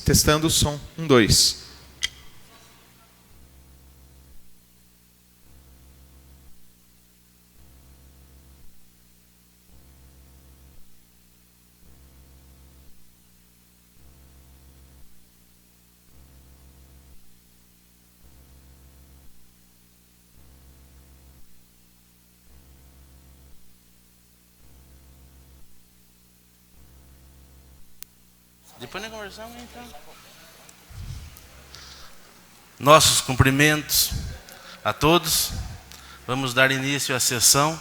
Testando o som. 1, 2. Depois nós conversamos, então. Nossos cumprimentos a todos. Vamos dar início à sessão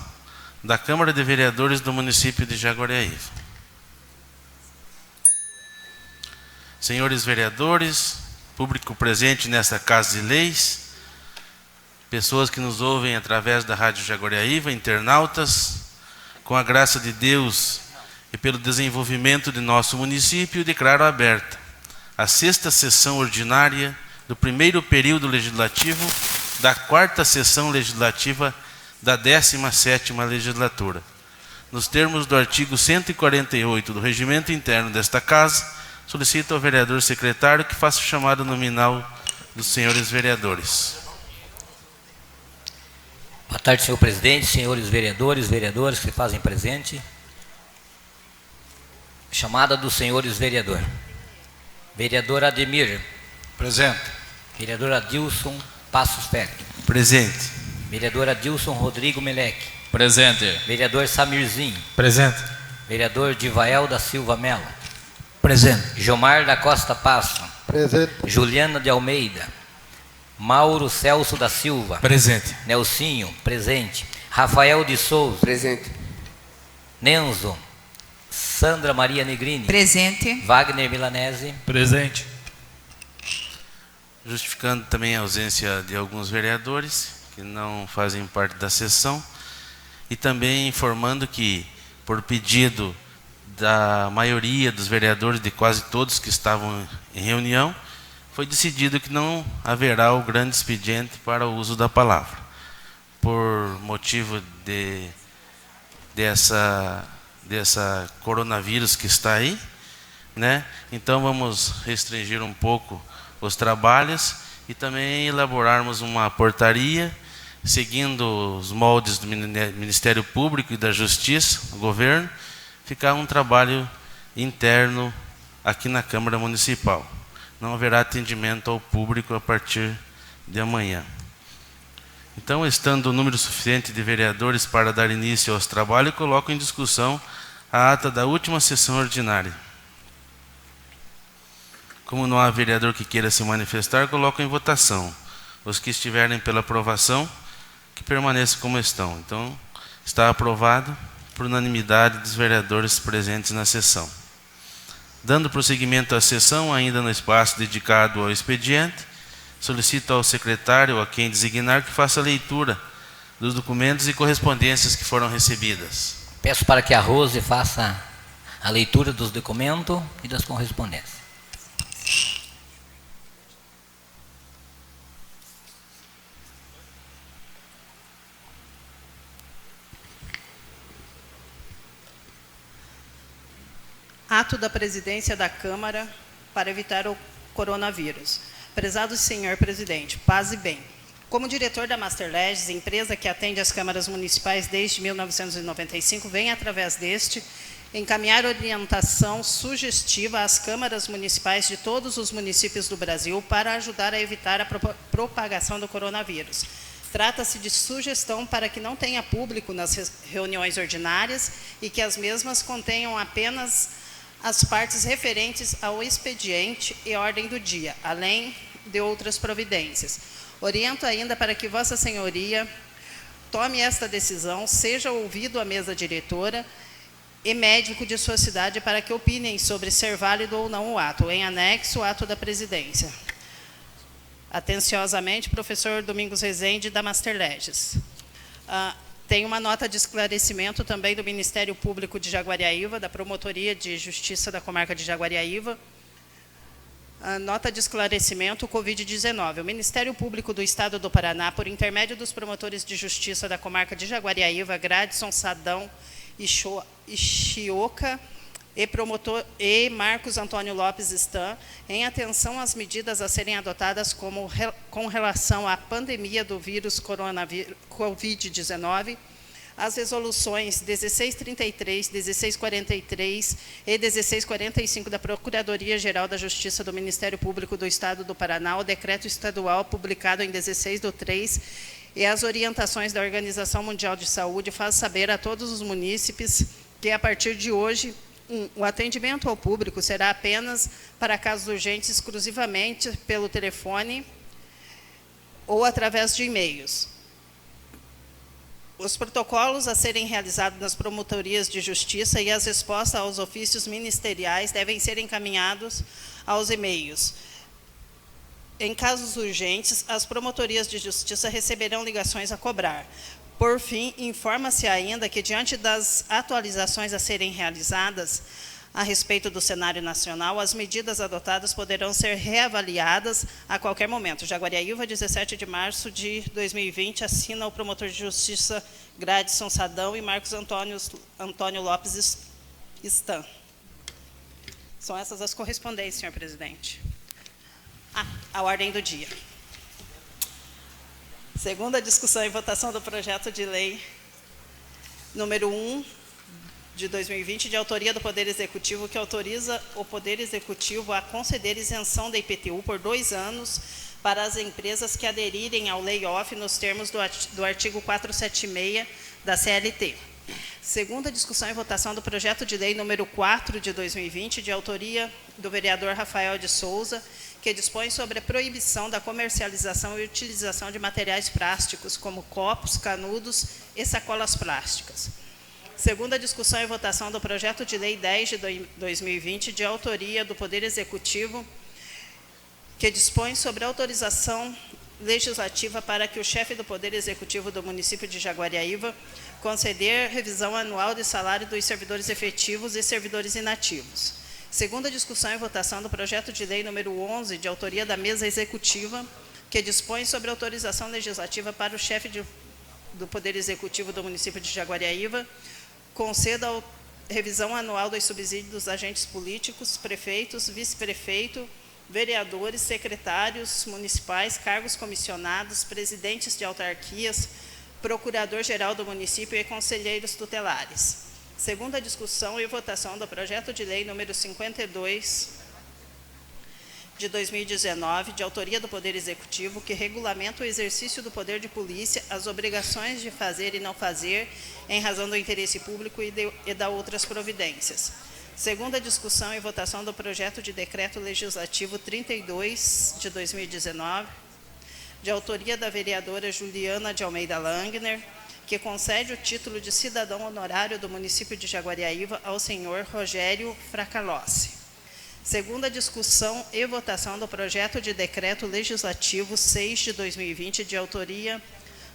da Câmara de Vereadores do município de Jaguariaíva. Senhores vereadores, público presente nesta Casa de Leis, pessoas que nos ouvem através da Rádio Jaguariaíva, internautas, com a graça de Deus e pelo desenvolvimento de nosso município, declaro aberta a 6ª sessão ordinária do primeiro período legislativo da 4ª sessão legislativa da 17ª legislatura. Nos termos do artigo 148 do Regimento Interno desta Casa, solicito ao vereador secretário que faça o chamado nominal dos senhores vereadores. Boa tarde, senhor presidente, senhores vereadores, vereadoras que se fazem presente. Chamada dos senhores vereador. Vereador Ademir. Presente. Vereador Adilson Passos Ferri. Presente. Vereador Adilson Rodrigo Meleque. Presente. Vereador Samirzinho. Presente. Vereador Divael da Silva Melo. Presente. Jomar da Costa Passo. Presente. Juliana de Almeida. Mauro Celso da Silva. Presente. Nelsinho. Presente. Rafael de Souza. Presente. Nenzo. Sandra Maria Negrini. Presente. Wagner Milanese. Presente. Justificando também a ausência de alguns vereadores que não fazem parte da sessão e também informando que, por pedido da maioria dos vereadores, de quase todos que estavam em reunião, foi decidido que não haverá o grande expediente para o uso da palavra. Por motivo dessa coronavírus que está aí, né? Então vamos restringir um pouco os trabalhos e também elaborarmos uma portaria, seguindo os moldes do Ministério Público e da Justiça, do governo, ficar um trabalho interno aqui na Câmara Municipal. Não haverá atendimento ao público a partir de amanhã. Então, estando o número suficiente de vereadores para dar início aos trabalhos, coloco em discussão a ata da última sessão ordinária. Como não há vereador que queira se manifestar, coloco em votação. Os que estiverem pela aprovação, que permaneçam como estão. Então, está aprovado por unanimidade dos vereadores presentes na sessão. Dando prosseguimento à sessão, ainda no espaço dedicado ao expediente, solicito ao secretário, a quem designar, que faça a leitura dos documentos e correspondências que foram recebidas. Peço para que a Rose faça a leitura dos documentos e das correspondências. Ato da Presidência da Câmara para evitar o coronavírus. Prezado senhor presidente, paz e bem. Como diretor da Masterleges, empresa que atende as câmaras municipais desde 1995, venho, através deste, encaminhar orientação sugestiva às câmaras municipais de todos os municípios do Brasil para ajudar a evitar a propagação do coronavírus. Trata-se de sugestão para que não tenha público nas reuniões ordinárias e que as mesmas contenham apenas as partes referentes ao expediente e ordem do dia, além de outras providências. Oriento ainda para que Vossa Senhoria tome esta decisão, seja ouvido a mesa diretora e médico de sua cidade para que opinem sobre ser válido ou não o ato. Em anexo, o ato da presidência. Atenciosamente, professor Domingos Rezende, da Masterleges. Tem uma nota de esclarecimento também do Ministério Público de Jaguariaíva, da Promotoria de Justiça da Comarca de Jaguariaíva. A nota de esclarecimento, Covid-19. O Ministério Público do Estado do Paraná, por intermédio dos promotores de justiça da Comarca de Jaguariaíva, Gradson, Sadão e Chioca, e Marcos Antônio Lopes Stan, em atenção às medidas a serem adotadas com relação à pandemia do vírus Covid-19, as resoluções 1633, 1643 e 1645 da Procuradoria-Geral da Justiça do Ministério Público do Estado do Paraná, o decreto estadual publicado em 16/3 e as orientações da Organização Mundial de Saúde faz saber a todos os munícipes que, a partir de hoje, o atendimento ao público será apenas para casos urgentes, exclusivamente pelo telefone ou através de e-mails. Os protocolos a serem realizados nas promotorias de justiça e as respostas aos ofícios ministeriais devem ser encaminhados aos e-mails. Em casos urgentes, as promotorias de justiça receberão ligações a cobrar. Por fim, informa-se ainda que, diante das atualizações a serem realizadas a respeito do cenário nacional, as medidas adotadas poderão ser reavaliadas a qualquer momento. Jaguariaíva, 17 de março de 2020, assina o promotor de justiça Gradson Sadão e Marcos Antônio Lopes Stan. São essas as correspondências, senhor presidente. A ordem do dia. Segunda discussão e votação do projeto de lei número 1 de 2020, de autoria do Poder Executivo, que autoriza o Poder Executivo a conceder isenção da IPTU por 2 anos para as empresas que aderirem ao layoff nos termos do artigo 476 da CLT. Segunda discussão e votação do projeto de lei número 4 de 2020, de autoria do vereador Rafael de Souza, que dispõe sobre a proibição da comercialização e utilização de materiais plásticos, como copos, canudos e sacolas plásticas. Segunda discussão e votação do projeto de lei 10 de 2020, de autoria do Poder Executivo, que dispõe sobre a autorização legislativa para que o chefe do Poder Executivo do município de Jaguariaíva conceder revisão anual de salário dos servidores efetivos e servidores inativos. Segunda discussão e votação do projeto de lei número 11, de autoria da Mesa Executiva, que dispõe sobre autorização legislativa para o chefe do Poder Executivo do município de Jaguariaíva conceda a revisão anual dos subsídios dos agentes políticos, prefeitos, vice-prefeito, vereadores, secretários municipais, cargos comissionados, presidentes de autarquias, procurador-geral do município e conselheiros tutelares. Segunda discussão e votação do projeto de lei número 52 de 2019, de autoria do Poder Executivo, que regulamenta o exercício do poder de polícia, as obrigações de fazer e não fazer, em razão do interesse público e da outras providências. Segunda discussão e votação do projeto de decreto legislativo 32 de 2019, de autoria da vereadora Juliana de Almeida Langner, que concede o título de cidadão honorário do município de Jaguariaíva ao senhor Rogério Fracalossi. Segunda discussão e votação do projeto de decreto legislativo 6 de 2020, de autoria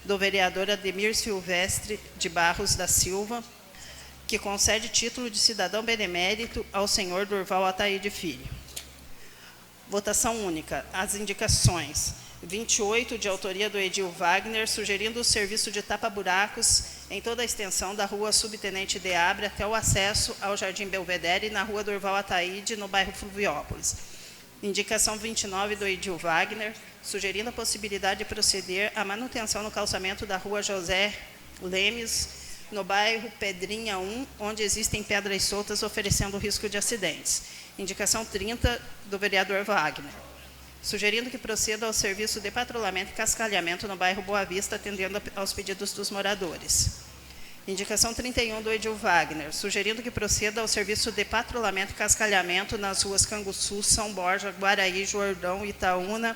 do vereador Ademir Silvestre de Barros da Silva, que concede título de cidadão benemérito ao senhor Durval Ataíde Filho. Votação única. As indicações. 28, de autoria do Edil Wagner, sugerindo o serviço de tapa-buracos em toda a extensão da rua Subtenente Deabre até o acesso ao Jardim Belvedere, na rua Durval Ataíde, no bairro Fluviópolis. Indicação 29, do Edil Wagner, sugerindo a possibilidade de proceder à manutenção no calçamento da rua José Lemes, no bairro Pedrinha 1, onde existem pedras soltas, oferecendo risco de acidentes. Indicação 30, do vereador Wagner, sugerindo que proceda ao serviço de patrulhamento e cascalhamento no bairro Boa Vista, atendendo aos pedidos dos moradores. Indicação 31, do Edil Wagner, sugerindo que proceda ao serviço de patrulhamento e cascalhamento nas ruas Canguçu, São Borja, Guaraí, Jordão, Itaúna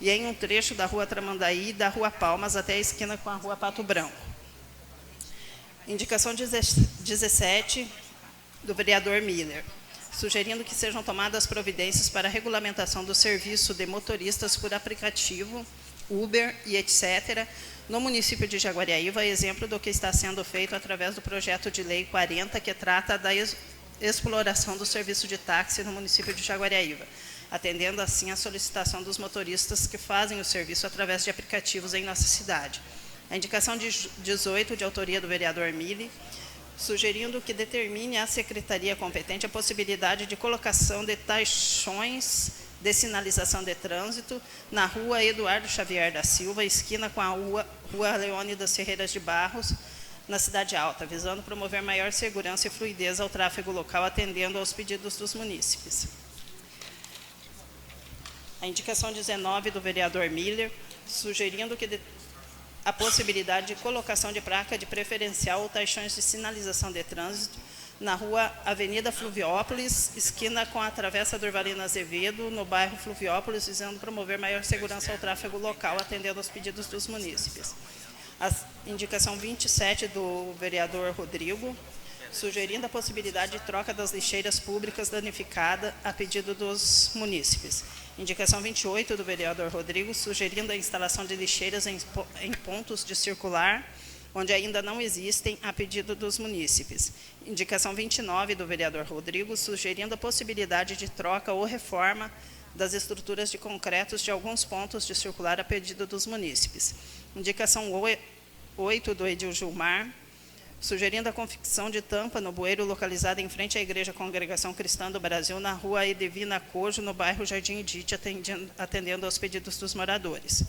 e em um trecho da rua Tramandaí e da rua Palmas até a esquina com a rua Pato Branco. Indicação 17, do vereador Miller, sugerindo que sejam tomadas providências para a regulamentação do serviço de motoristas por aplicativo, Uber e etc., no município de Jaguariaíva, exemplo do que está sendo feito através do projeto de lei 40, que trata da exploração do serviço de táxi no município de Jaguariaíva, atendendo assim a solicitação dos motoristas que fazem o serviço através de aplicativos em nossa cidade. A indicação de 18, de autoria do vereador Mille, sugerindo que determine à secretaria competente a possibilidade de colocação de taxões de sinalização de trânsito na rua Eduardo Xavier da Silva, esquina com a rua Leônidas Ferreira de Barros, na Cidade Alta, visando promover maior segurança e fluidez ao tráfego local, atendendo aos pedidos dos munícipes. A indicação 19 do vereador Miller, sugerindo que a possibilidade de colocação de placa de preferencial ou taxões de sinalização de trânsito na rua Avenida Fluviópolis, esquina com a Travessa do Urvalino Azevedo, no bairro Fluviópolis, visando promover maior segurança ao tráfego local, atendendo aos pedidos dos munícipes. A indicação 27 do vereador Rodrigo, sugerindo a possibilidade de troca das lixeiras públicas danificadas a pedido dos munícipes. Indicação 28 do vereador Rodrigo, sugerindo a instalação de lixeiras em pontos de circular, onde ainda não existem, a pedido dos munícipes. Indicação 29 do vereador Rodrigo, sugerindo a possibilidade de troca ou reforma das estruturas de concretos de alguns pontos de circular a pedido dos munícipes. Indicação 8 do Edil Gilmar, sugerindo a confecção de tampa no bueiro localizado em frente à Igreja Congregação Cristã do Brasil, na rua Edivina Cojo, no bairro Jardim Edite, atendendo aos pedidos dos moradores.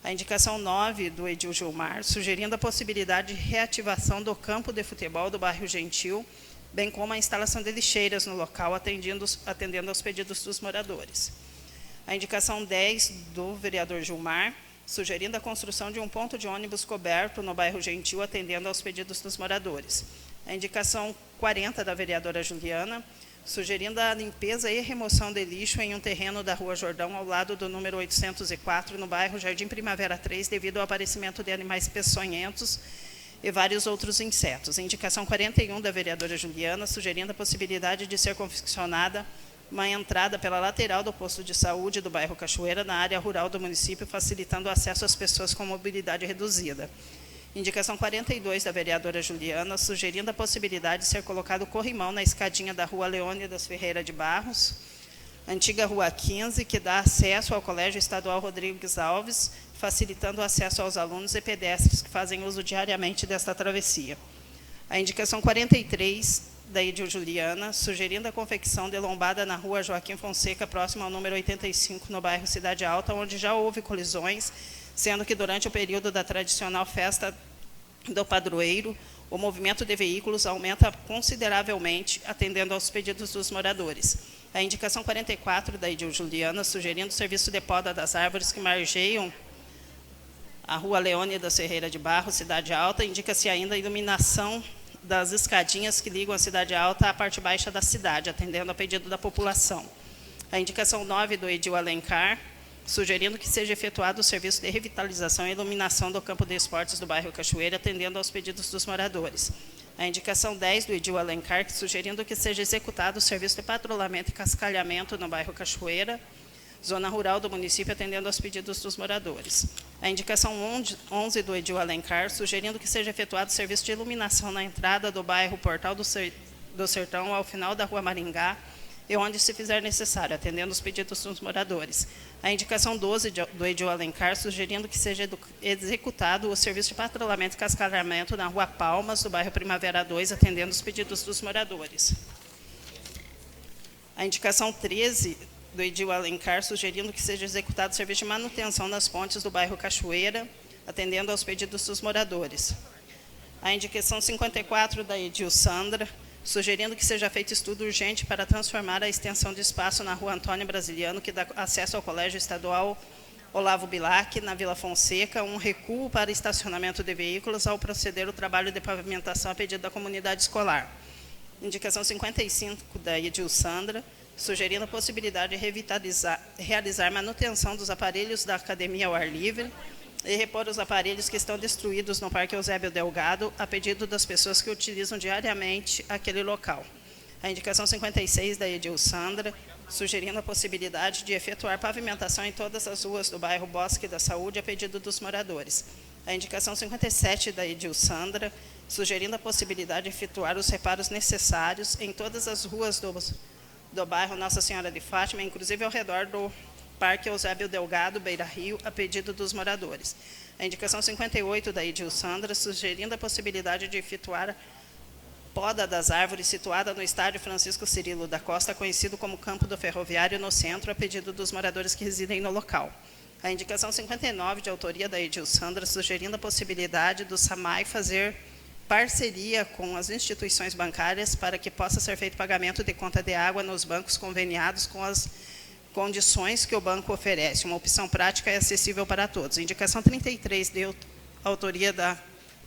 A indicação 9 do Edil Gilmar, sugerindo a possibilidade de reativação do campo de futebol do bairro Gentil, bem como a instalação de lixeiras no local, atendendo aos pedidos dos moradores. A indicação 10 do vereador Gilmar, sugerindo a construção de um ponto de ônibus coberto no bairro Gentil, atendendo aos pedidos dos moradores. A indicação 40 da vereadora Juliana, sugerindo a limpeza e remoção de lixo em um terreno da Rua Jordão, ao lado do número 804, no bairro Jardim Primavera 3, devido ao aparecimento de animais peçonhentos e vários outros insetos. Indicação 41 da vereadora Juliana, sugerindo a possibilidade de ser confeccionada uma entrada pela lateral do posto de saúde do bairro Cachoeira, na área rural do município, facilitando o acesso às pessoas com mobilidade reduzida. Indicação 42 da vereadora Juliana, sugerindo a possibilidade de ser colocado corrimão na escadinha da rua Leônidas Ferreira de Barros, antiga rua 15, que dá acesso ao Colégio Estadual Rodrigues Alves, facilitando o acesso aos alunos e pedestres que fazem uso diariamente desta travessia. A indicação 43 da Edil Juliana, sugerindo a confecção de lombada na rua Joaquim Fonseca, próximo ao número 85, no bairro Cidade Alta, onde já houve colisões, sendo que durante o período da tradicional festa do padroeiro, o movimento de veículos aumenta consideravelmente, atendendo aos pedidos dos moradores. A indicação 44 da Edil Juliana, sugerindo o serviço de poda das árvores que margeiam a rua Leônidas Ferreira de Barros, Cidade Alta, indica-se ainda a iluminação das escadinhas que ligam a Cidade Alta à parte baixa da cidade, atendendo ao pedido da população. A indicação 9 do Edil Alencar, sugerindo que seja efetuado o serviço de revitalização e iluminação do campo de esportes do bairro Cachoeira, atendendo aos pedidos dos moradores. A indicação 10 do Edil Alencar, sugerindo que seja executado o serviço de patrulhamento e cascalhamento no bairro Cachoeira, zona rural do município, atendendo aos pedidos dos moradores. A indicação 11 do Edil Alencar, sugerindo que seja efetuado o serviço de iluminação na entrada do bairro Portal do Sertão, ao final da rua Maringá, e onde se fizer necessário, atendendo os pedidos dos moradores. A indicação 12 do Edil Alencar, sugerindo que seja executado o serviço de patrulhamento e cascalhamento na rua Palmas, do bairro Primavera 2, atendendo os pedidos dos moradores. A indicação 13 do Edil Alencar, sugerindo que seja executado o serviço de manutenção nas pontes do bairro Cachoeira, atendendo aos pedidos dos moradores. A indicação 54 da Edil Sandra, sugerindo que seja feito estudo urgente para transformar a extensão de espaço na rua Antônio Brasiliano, que dá acesso ao Colégio Estadual Olavo Bilac, na Vila Fonseca, um recuo para estacionamento de veículos ao proceder o trabalho de pavimentação a pedido da comunidade escolar. Indicação 55 da Edil Sandra, sugerindo a possibilidade de realizar manutenção dos aparelhos da academia ao ar livre e repor os aparelhos que estão destruídos no Parque Eusébio Delgado, a pedido das pessoas que utilizam diariamente aquele local. A indicação 56 da Edil Sandra, sugerindo a possibilidade de efetuar pavimentação em todas as ruas do bairro Bosque da Saúde, a pedido dos moradores. A indicação 57 da Edil Sandra, sugerindo a possibilidade de efetuar os reparos necessários em todas as ruas do bairro Nossa Senhora de Fátima, inclusive ao redor do Parque Eusébio Delgado, Beira Rio, a pedido dos moradores. A indicação 58 da Edil Sandra, sugerindo a possibilidade de efetuar poda das árvores situada no estádio Francisco Cirilo da Costa, conhecido como Campo do Ferroviário, no centro, a pedido dos moradores que residem no local. A indicação 59, de autoria da Edil Sandra, sugerindo a possibilidade do SAMAI fazer parceria com as instituições bancárias para que possa ser feito pagamento de conta de água nos bancos conveniados com as condições que o banco oferece. Uma opção prática e acessível para todos. Indicação 33, de autoria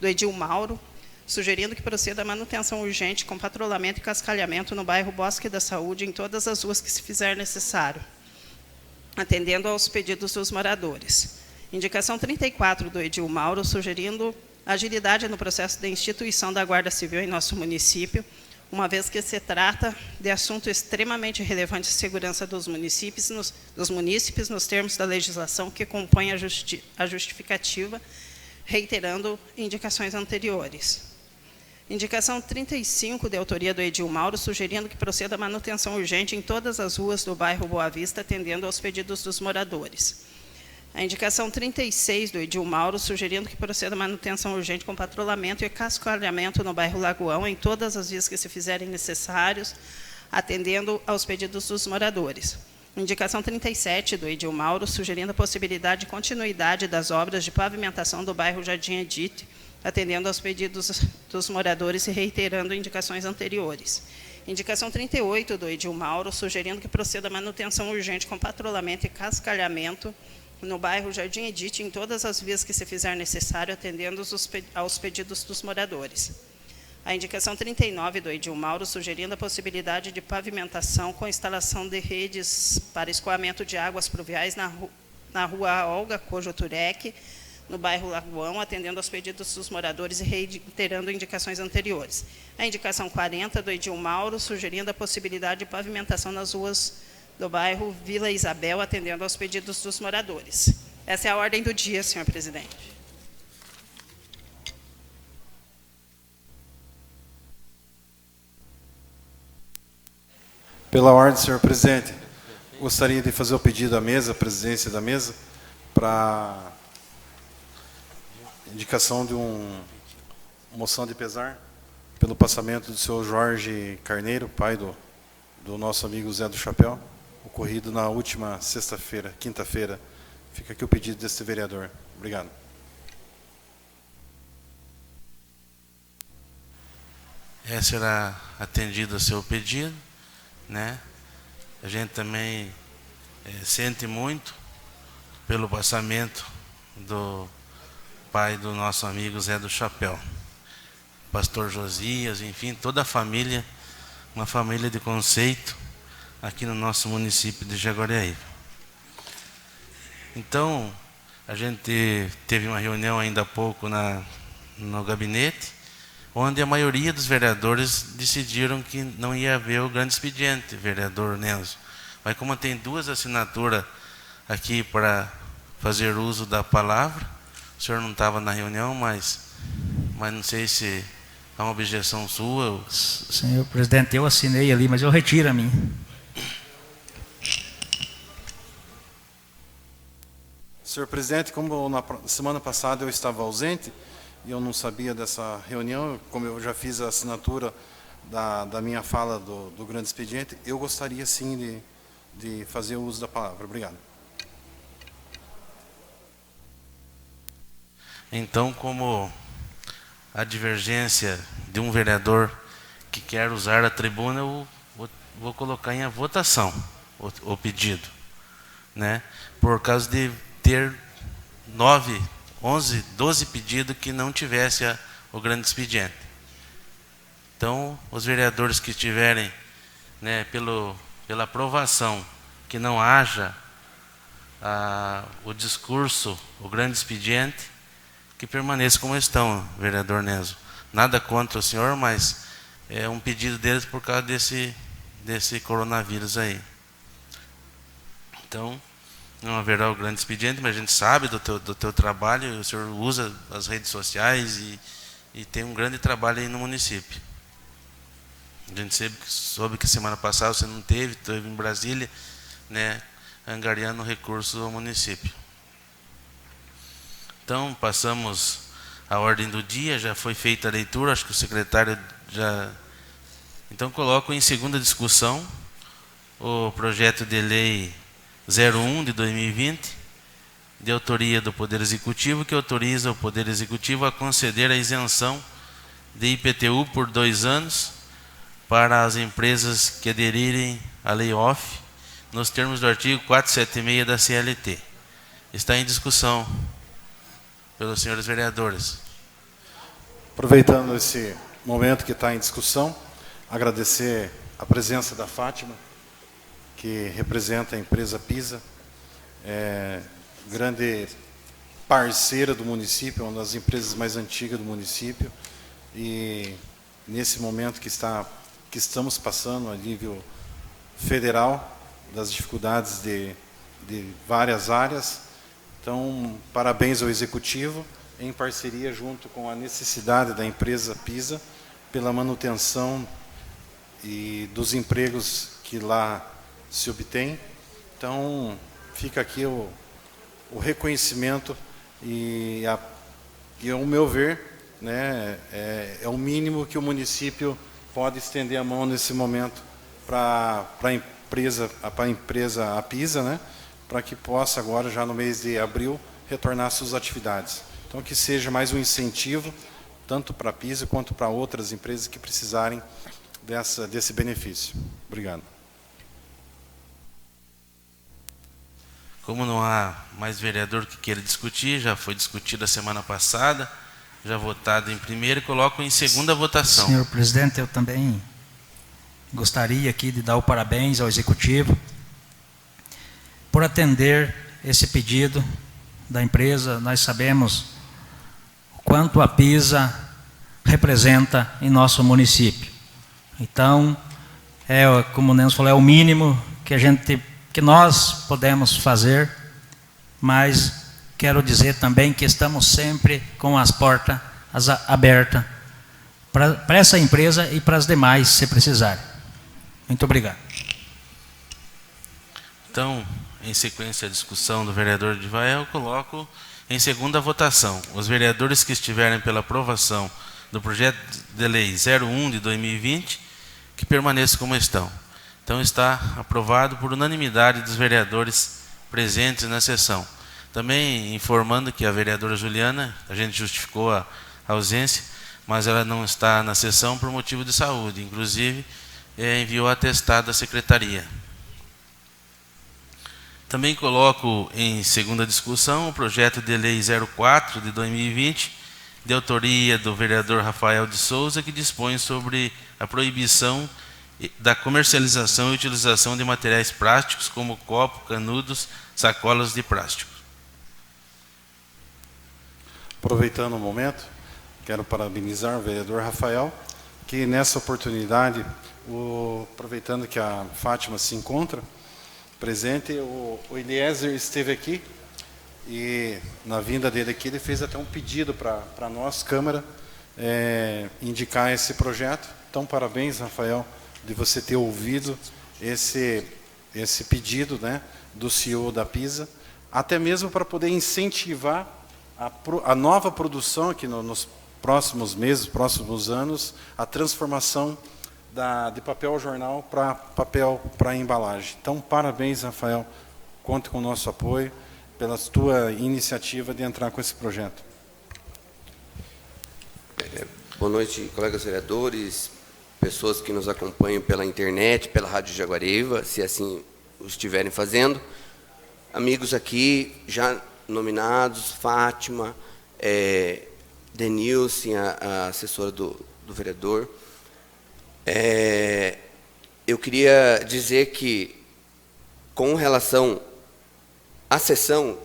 do Edil Mauro, sugerindo que proceda a manutenção urgente com patrulhamento e cascalhamento no bairro Bosque da Saúde em todas as ruas que se fizer necessário, atendendo aos pedidos dos moradores. Indicação 34, do Edil Mauro, sugerindo agilidade no processo de instituição da Guarda Civil em nosso município, uma vez que se trata de assunto extremamente relevante à segurança dos munícipes nos termos da legislação que compõe a justificativa, reiterando indicações anteriores. Indicação 35, de autoria do Edil Mauro, sugerindo que proceda a manutenção urgente em todas as ruas do bairro Boa Vista, atendendo aos pedidos dos moradores. A indicação 36, do Edil Mauro, sugerindo que proceda a manutenção urgente com patrulhamento e cascalhamento no bairro Lagoão, em todas as vias que se fizerem necessários, atendendo aos pedidos dos moradores. Indicação 37, do Edil Mauro, sugerindo a possibilidade de continuidade das obras de pavimentação do bairro Jardim Edith, atendendo aos pedidos dos moradores e reiterando indicações anteriores. Indicação 38, do Edil Mauro, sugerindo que proceda a manutenção urgente com patrulhamento e cascalhamento no bairro Jardim Edith, em todas as vias que se fizer necessário, atendendo aos pedidos dos moradores. A indicação 39, do Edil Mauro, sugerindo a possibilidade de pavimentação com instalação de redes para escoamento de águas pluviais na rua Olga Cojo Turek, no bairro Lagoão, atendendo aos pedidos dos moradores e reiterando indicações anteriores. A indicação 40, do Edil Mauro, sugerindo a possibilidade de pavimentação nas ruas do bairro Vila Isabel, atendendo aos pedidos dos moradores. Essa é a ordem do dia, senhor presidente. Pela ordem, senhor presidente, gostaria de fazer o pedido à mesa, à presidência da mesa, para indicação de uma moção de pesar pelo passamento do senhor Jorge Carneiro, pai do nosso amigo Zé do Chapéu, ocorrido na última sexta-feira, quinta-feira. Fica aqui o pedido deste vereador. Obrigado. Será atendido o seu pedido, né? A gente também sente muito pelo passamento do pai do nosso amigo Zé do Chapéu, pastor Josias, enfim, toda a família, uma família de conceito aqui no nosso município de Jaguariaíva. Então, a gente teve uma reunião ainda há pouco no gabinete, onde a maioria dos vereadores decidiram que não ia haver o grande expediente, vereador Nenzo. Mas como tem duas assinaturas aqui para fazer uso da palavra, o senhor não estava na reunião, mas não sei se há uma objeção sua. Senhor presidente, eu assinei ali, mas eu retiro a minha. Senhor presidente, como na semana passada eu estava ausente e eu não sabia dessa reunião, como eu já fiz a assinatura da minha fala do grande expediente, eu gostaria sim de fazer o uso da palavra. Obrigado. Então, como a divergência de um vereador que quer usar a tribuna, eu vou colocar em votação o pedido, né? Por causa de ter 9, 11, 12 pedidos que não tivesse o grande expediente. Então, os vereadores que tiverem, né, pela aprovação, que não haja o discurso, o grande expediente, que permaneça como estão, vereador Nenzo. Nada contra o senhor, mas é um pedido deles por causa desse coronavírus aí. Então, não haverá o grande expediente, mas a gente sabe do teu trabalho, o senhor usa as redes sociais e tem um grande trabalho aí no município. A gente soube que semana passada você não teve em Brasília, né, angariando recursos ao município. Então, passamos a ordem do dia, já foi feita a leitura, acho que o secretário Então, coloco em segunda discussão o projeto de lei 01 de 2020, de autoria do Poder Executivo, que autoriza o Poder Executivo a conceder a isenção de IPTU por 2 anos para as empresas que aderirem à Lei OFF, nos termos do artigo 476 da CLT. Está em discussão pelos senhores vereadores. Aproveitando esse momento que está em discussão, agradecer a presença da Fátima, que representa a empresa PISA, grande parceira do município, uma das empresas mais antigas do município, e nesse momento que estamos passando a nível federal, das dificuldades de várias áreas. Então, parabéns ao Executivo, em parceria junto com a necessidade da empresa PISA, pela manutenção e dos empregos que lá se obtém. Então, fica aqui o reconhecimento e ao meu ver, né, é o mínimo que o município pode estender a mão nesse momento para a empresa PISA, né, para que possa agora, já no mês de abril, retornar às suas atividades. Então, que seja mais um incentivo, tanto para a PISA quanto para outras empresas que precisarem desse benefício. Obrigado. Como não há mais vereador que queira discutir, já foi discutido a semana passada, já votado em primeira, coloco em segunda votação. Senhor presidente, eu também gostaria aqui de dar o parabéns ao Executivo por atender esse pedido da empresa. Nós sabemos o quanto a PISA representa em nosso município. Então, como o Nelson falou, é o mínimo que nós podemos fazer, mas quero dizer também que estamos sempre com as portas abertas para essa empresa e para as demais, se precisarem. Muito obrigado. Então, em sequência à discussão do vereador Divael, coloco em segunda votação os vereadores que estiverem pela aprovação do projeto de lei 01 de 2020, que permaneçam como estão. Então, está aprovado por unanimidade dos vereadores presentes na sessão. Também informando que a vereadora Juliana, a gente justificou a ausência, mas ela não está na sessão por motivo de saúde. Inclusive, enviou atestado à secretaria. Também coloco em segunda discussão o projeto de lei 04 de 2020, de autoria do vereador Rafael de Souza, que dispõe sobre a proibição da comercialização e utilização de materiais plásticos como copo, canudos, sacolas de plástico. Aproveitando o momento, quero parabenizar o vereador Rafael, que nessa oportunidade, aproveitando que a Fátima se encontra presente, o Eliezer esteve aqui e na vinda dele aqui ele fez até um pedido para nós, Câmara, indicar esse projeto. Então, parabéns, Rafael, de você ter ouvido esse pedido, né, do CEO da PISA, até mesmo para poder incentivar a nova produção aqui nos próximos meses, próximos anos, a transformação de papel jornal para papel para embalagem. Então, parabéns, Rafael, conte com o nosso apoio pela tua iniciativa de entrar com esse projeto. Boa noite, colegas vereadores, pessoas que nos acompanham pela internet, pela Rádio Jaguariúva, se assim o estiverem fazendo. Amigos aqui já nominados, Fátima, Denilson, a assessora do vereador. Eu queria dizer que, com relação à sessão,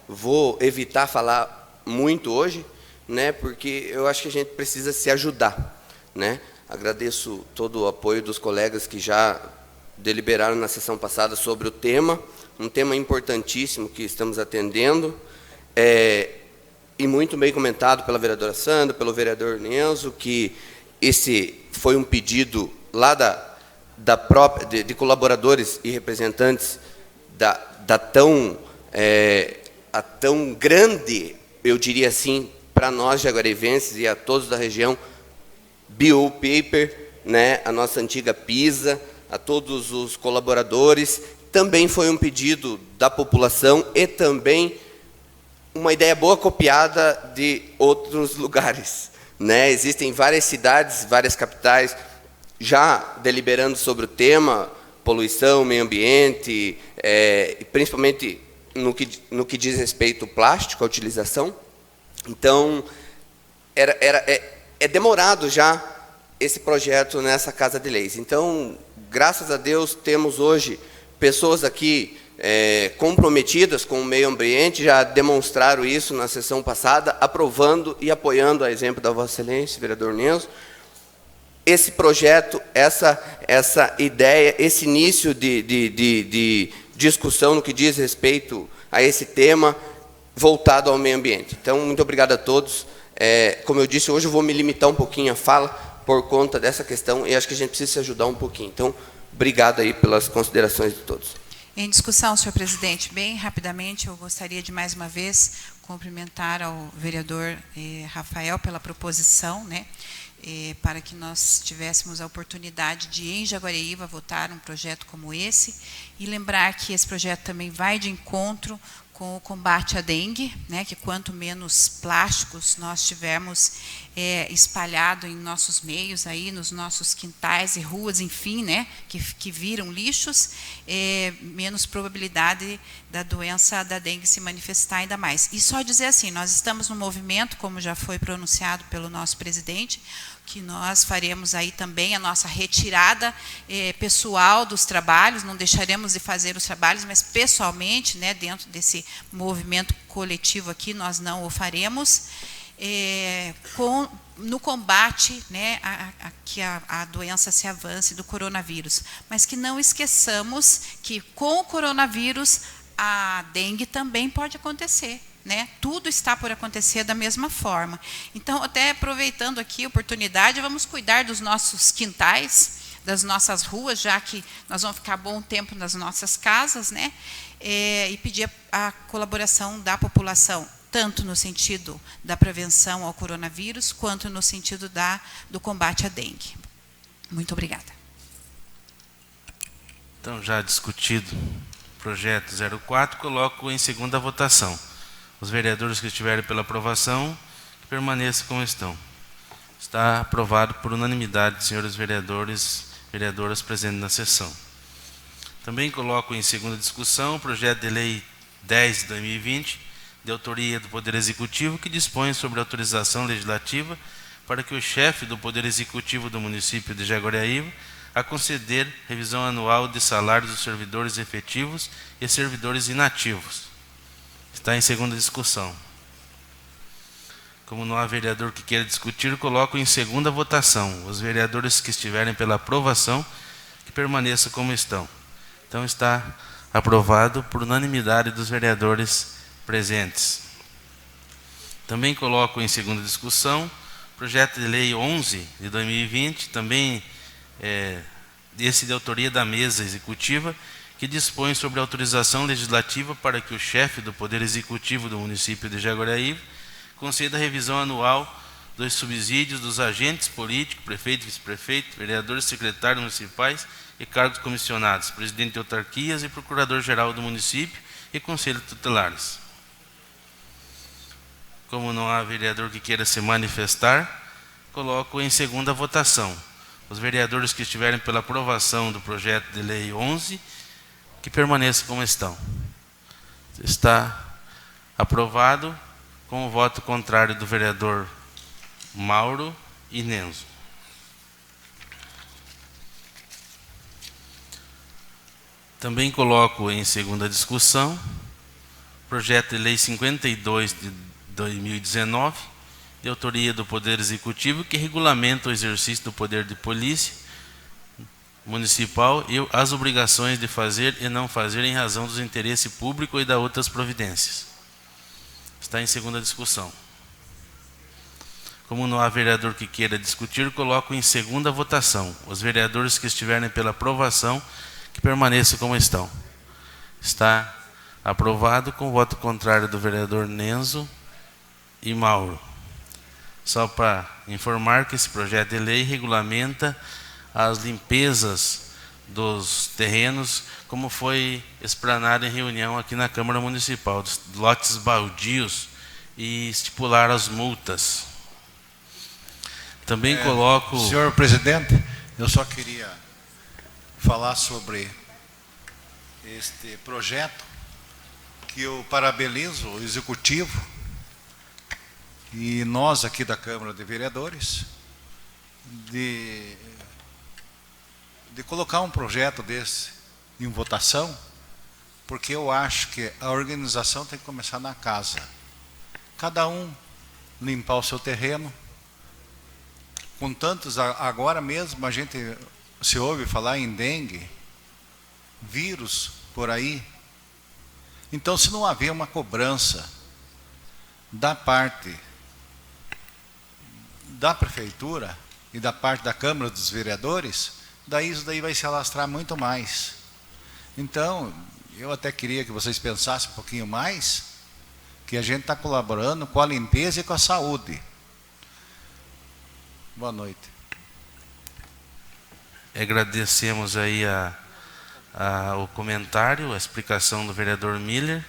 vou evitar falar muito hoje, né, porque eu acho que a gente precisa se ajudar, né? Agradeço todo o apoio dos colegas que já deliberaram na sessão passada sobre o tema, um tema importantíssimo que estamos atendendo, e muito bem comentado pela vereadora Sandra, pelo vereador Nenzo, que esse foi um pedido lá de colaboradores e representantes a tão grande, eu diria assim, para nós jaguarivenses e a todos da região, BO Paper, né, a nossa antiga PISA, a todos os colaboradores. Também foi um pedido da população e também uma ideia boa copiada de outros lugares, né? Existem várias cidades, várias capitais já deliberando sobre o tema, poluição, meio ambiente, principalmente no que diz respeito ao plástico, a utilização. Então, é demorado já esse projeto nessa Casa de Leis. Então, graças a Deus, temos hoje pessoas aqui comprometidas com o meio ambiente, já demonstraram isso na sessão passada, aprovando e apoiando, a exemplo da Vossa Excelência, vereador Nenzo, esse projeto, essa ideia, esse início de discussão no que diz respeito a esse tema voltado ao meio ambiente. Então, muito obrigado a todos. Como eu disse, hoje eu vou me limitar um pouquinho a fala por conta dessa questão e acho que a gente precisa se ajudar um pouquinho. Então, obrigado aí pelas considerações de todos. Em discussão, senhor presidente, bem rapidamente, eu gostaria de mais uma vez cumprimentar ao vereador Rafael pela proposição, né, para que nós tivéssemos a oportunidade de, em Jaguariúna, votar um projeto como esse, e lembrar que esse projeto também vai de encontro com o combate à dengue, né, que quanto menos plásticos nós tivermos espalhado em nossos meios, aí, nos nossos quintais e ruas, enfim, né, que viram lixos, menos probabilidade da doença da dengue se manifestar ainda mais. E só dizer assim, nós estamos no movimento, como já foi pronunciado pelo nosso presidente, que nós faremos aí também a nossa retirada pessoal dos trabalhos, não deixaremos de fazer os trabalhos, mas pessoalmente, né, dentro desse movimento coletivo aqui, nós não o faremos, no combate, né, a que a doença se avance do coronavírus. Mas que não esqueçamos que com o coronavírus a dengue também pode acontecer. Né? Tudo está por acontecer da mesma forma. Então, até aproveitando aqui a oportunidade, vamos cuidar dos nossos quintais, das nossas ruas, já que nós vamos ficar bom tempo nas nossas casas, né? E pedir a colaboração da população, tanto no sentido da prevenção ao coronavírus, quanto no sentido do combate à dengue. Muito obrigada. Então, já discutido o projeto 04, coloco em segunda votação. Os vereadores que estiverem pela aprovação, que permaneçam como estão. Está aprovado por unanimidade, senhores vereadores e vereadoras presentes na sessão. Também coloco em segunda discussão o projeto de lei 10 de 2020, de autoria do Poder Executivo, que dispõe sobre autorização legislativa para que o chefe do Poder Executivo do município de Jaguariúna a conceder revisão anual de salários dos servidores efetivos e servidores inativos. Está em segunda discussão. Como não há vereador que queira discutir, coloco em segunda votação. Os vereadores que estiverem pela aprovação, que permaneçam como estão. Então, está aprovado por unanimidade dos vereadores presentes. Também coloco em segunda discussão o projeto de lei 11 de 2020, também esse de autoria da mesa executiva, que dispõe sobre autorização legislativa para que o chefe do Poder Executivo do município de Jaguariúna conceda a revisão anual dos subsídios dos agentes políticos, prefeito, vice-prefeito, vereadores, secretários municipais e cargos comissionados, presidente de autarquias e procurador-geral do município e conselhos tutelares. Como não há vereador que queira se manifestar, coloco em segunda votação. Os vereadores que estiverem pela aprovação do projeto de lei 11, que permaneçam como estão. Está aprovado com o voto contrário do vereador Mauro e Nenzo. Também coloco em segunda discussão o projeto de lei 52 de 2019, de autoria do Poder Executivo, que regulamenta o exercício do poder de polícia municipal e as obrigações de fazer e não fazer em razão dos interesses públicos e das outras providências. Está em segunda discussão. Como não há vereador que queira discutir, coloco em segunda votação. Os vereadores que estiverem pela aprovação, que permaneçam como estão. Está aprovado com o voto contrário do vereador Nenzo e Mauro. Só para informar que esse projeto de lei regulamenta as limpezas dos terrenos, como foi explanado em reunião aqui na Câmara Municipal, dos lotes baldios, e estipular as multas. Também coloco... Senhor presidente, eu só queria falar sobre este projeto, que eu parabenizo o Executivo e nós aqui da Câmara de Vereadores de colocar um projeto desse em votação, porque eu acho que a organização tem que começar na casa. Cada um limpar o seu terreno. Com tantos, agora mesmo a gente se ouve falar em dengue, vírus por aí. Então, se não haver uma cobrança da parte da Prefeitura e da parte da Câmara dos Vereadores, daí isso daí vai se alastrar muito mais. Então, eu até queria que vocês pensassem um pouquinho mais, que a gente está colaborando com a limpeza e com a saúde. Boa noite. Agradecemos aí o comentário, a explicação do vereador Miller,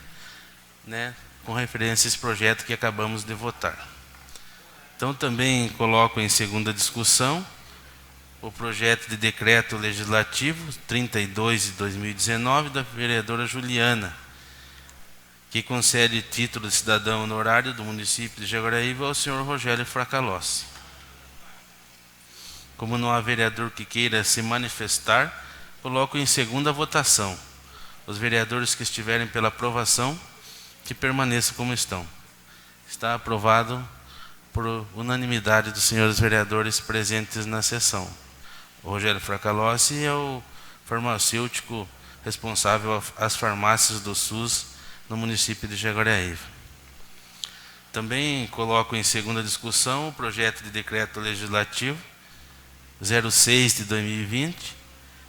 né, com referência a esse projeto que acabamos de votar. Então, também coloco em segunda discussão o projeto de decreto legislativo 32 de 2019 da vereadora Juliana, que concede título de cidadão honorário do município de Jaguaraíva ao senhor Rogério Fracalossi. Como não há vereador que queira se manifestar, coloco em segunda votação. Os vereadores que estiverem pela aprovação, que permaneçam como estão. Está aprovado por unanimidade dos senhores vereadores presentes na sessão. O Rogério Fracalossi é o farmacêutico responsável às farmácias do SUS no município de Jaguaraíva. Também coloco em segunda discussão o projeto de decreto legislativo 06 de 2020,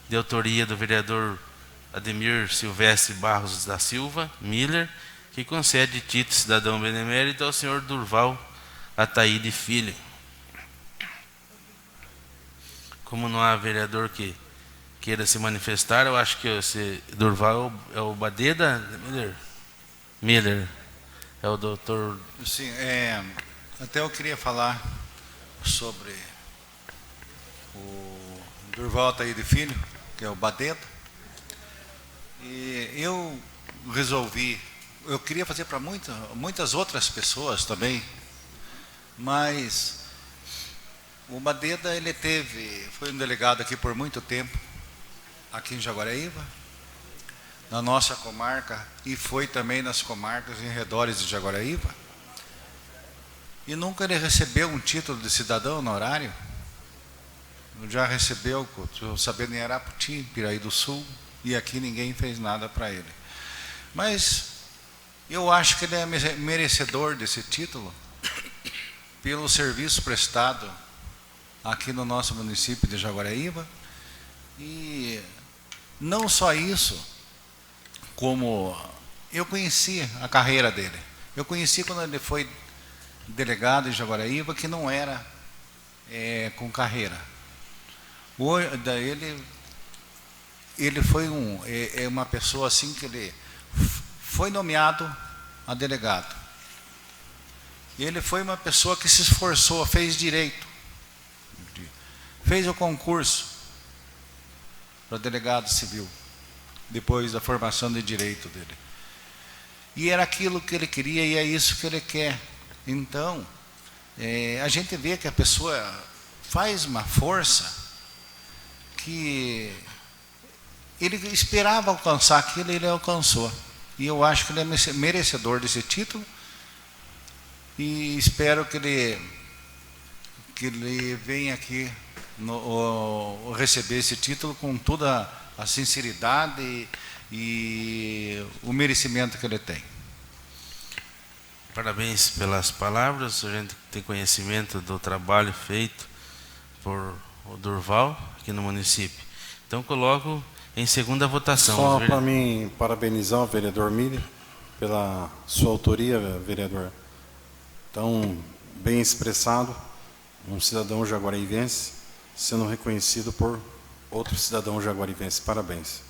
de autoria do vereador Ademir Silvestre Barros da Silva, Miller, que concede título de cidadão benemérito ao senhor Durval Ataíde Filho. Como não há vereador que queira se manifestar, eu acho que esse Durval é o Badeda, Miller, é o doutor... Sim, até eu queria falar sobre o Durval Ataíde Filho, que é o Badeda, e eu resolvi, eu queria fazer para muitas outras pessoas também, mas o Badeda, foi um delegado aqui por muito tempo, aqui em Jaguaraíva, na nossa comarca, e foi também nas comarcas em redores de Jaguaraíva, e nunca ele recebeu um título de cidadão honorário. Já recebeu, estou sabendo, em Araputi, Piraí do Sul, e aqui ninguém fez nada para ele. Mas eu acho que ele é merecedor desse título pelo serviço prestado aqui no nosso município de Jaguaraíva. E não só isso, como eu conheci a carreira dele. Eu conheci quando ele foi delegado em Jaguaraíva, que não era com carreira. Ele foi uma pessoa assim que ele foi nomeado a delegado. Ele foi uma pessoa que se esforçou, fez direito, fez o concurso para delegado civil, depois da formação de direito dele. E era aquilo que ele queria e é isso que ele quer. Então, a gente vê que a pessoa faz uma força que ele esperava alcançar aquilo e ele alcançou. E eu acho que ele é merecedor desse título e espero que ele venha aqui receber esse título com toda a sinceridade e o merecimento que ele tem. Parabéns pelas palavras. A gente tem conhecimento do trabalho feito por o Durval aqui no município. Então coloco em segunda votação. Só para mim parabenizar o vereador Miller pela sua autoria, vereador. Então, bem expressado, um cidadão jaguarivense sendo reconhecido por outro cidadão jaguarivense. Parabéns.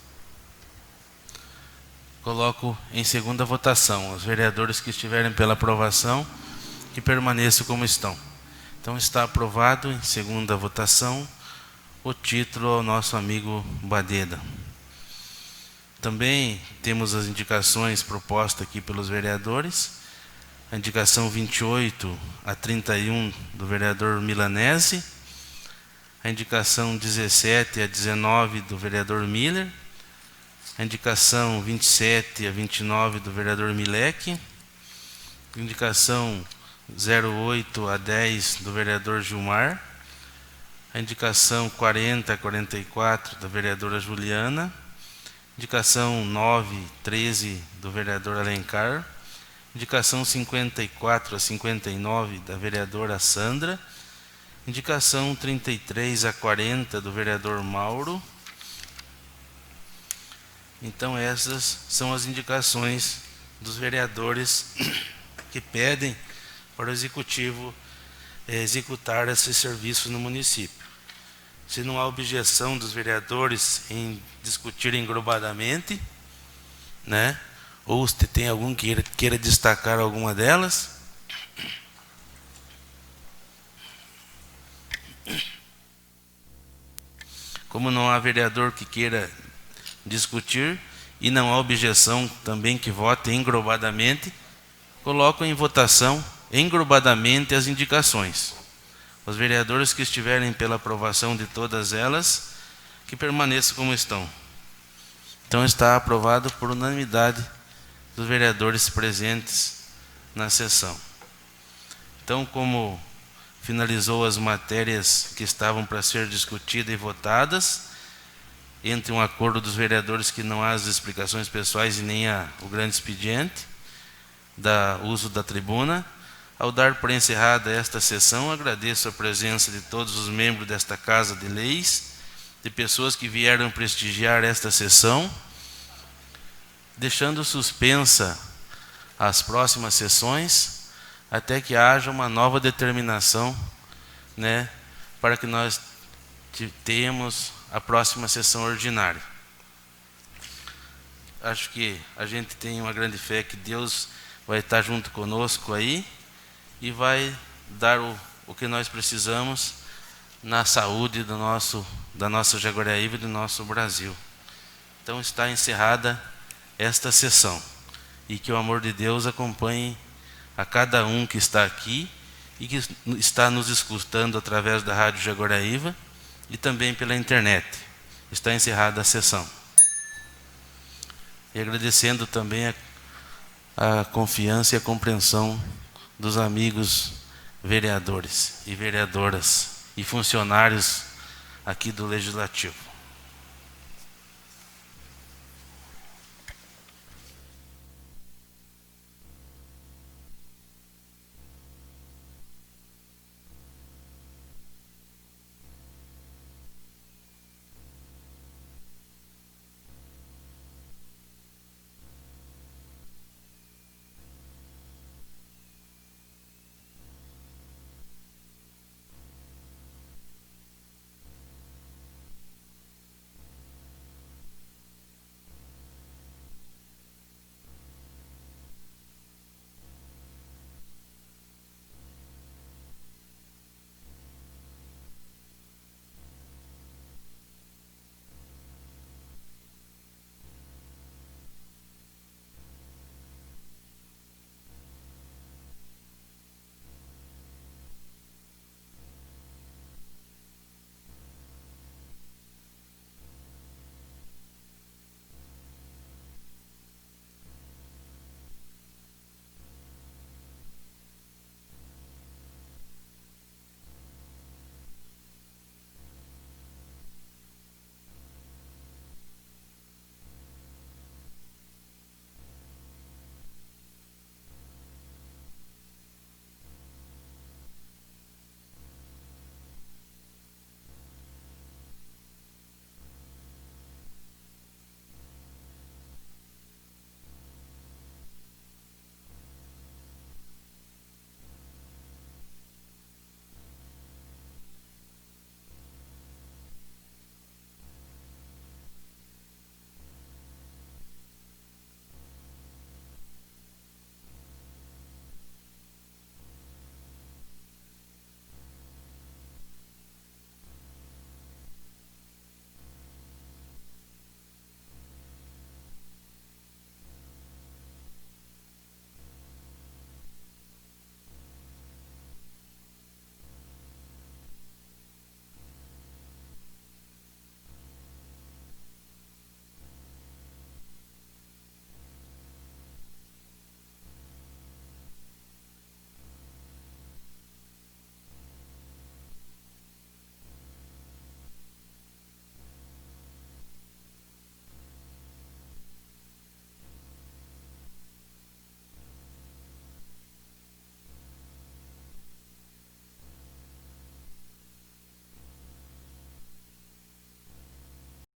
Coloco em segunda votação os vereadores que estiverem pela aprovação, que permaneçam como estão. Então está aprovado em segunda votação o título ao nosso amigo Badeda. Também temos as indicações propostas aqui pelos vereadores. A indicação 28 a 31 do vereador Milanese. A indicação 17 a 19 do vereador Miller. A indicação 27 a 29 do vereador Milek. A indicação 08 a 10 do vereador Gilmar. A indicação 40 a 44 da vereadora Juliana. Indicação 9 e 13 do vereador Alencar. Indicação 54 a 59 da vereadora Sandra. Indicação 33 a 40 do vereador Mauro. Então essas são as indicações dos vereadores que pedem para o Executivo executar esses serviços no município. Se não há objeção dos vereadores em discutir englobadamente, né? Ou se tem algum que queira destacar alguma delas. Como não há vereador que queira discutir e não há objeção também que vote englobadamente, coloco em votação englobadamente as indicações. Os vereadores que estiverem pela aprovação de todas elas, que permaneçam como estão. Então está aprovado por unanimidade dos vereadores presentes na sessão. Então, como finalizou as matérias que estavam para ser discutidas e votadas, entre um acordo dos vereadores que não há as explicações pessoais e nem o grande expediente, uso da tribuna. Ao dar por encerrada esta sessão, agradeço a presença de todos os membros desta Casa de Leis, de pessoas que vieram prestigiar esta sessão, deixando suspensa as próximas sessões, até que haja uma nova determinação, né, para que nós tenhamos a próxima sessão ordinária. Acho que a gente tem uma grande fé que Deus vai estar junto conosco aí e vai dar o que nós precisamos na saúde da nossa Jaguariaíva e do nosso Brasil. Então está encerrada esta sessão e que o amor de Deus acompanhe a cada um que está aqui e que está nos escutando através da Rádio Jaguariaíva e também pela internet. Está encerrada a sessão. E agradecendo também a confiança e a compreensão dos amigos vereadores e vereadoras e funcionários aqui do Legislativo.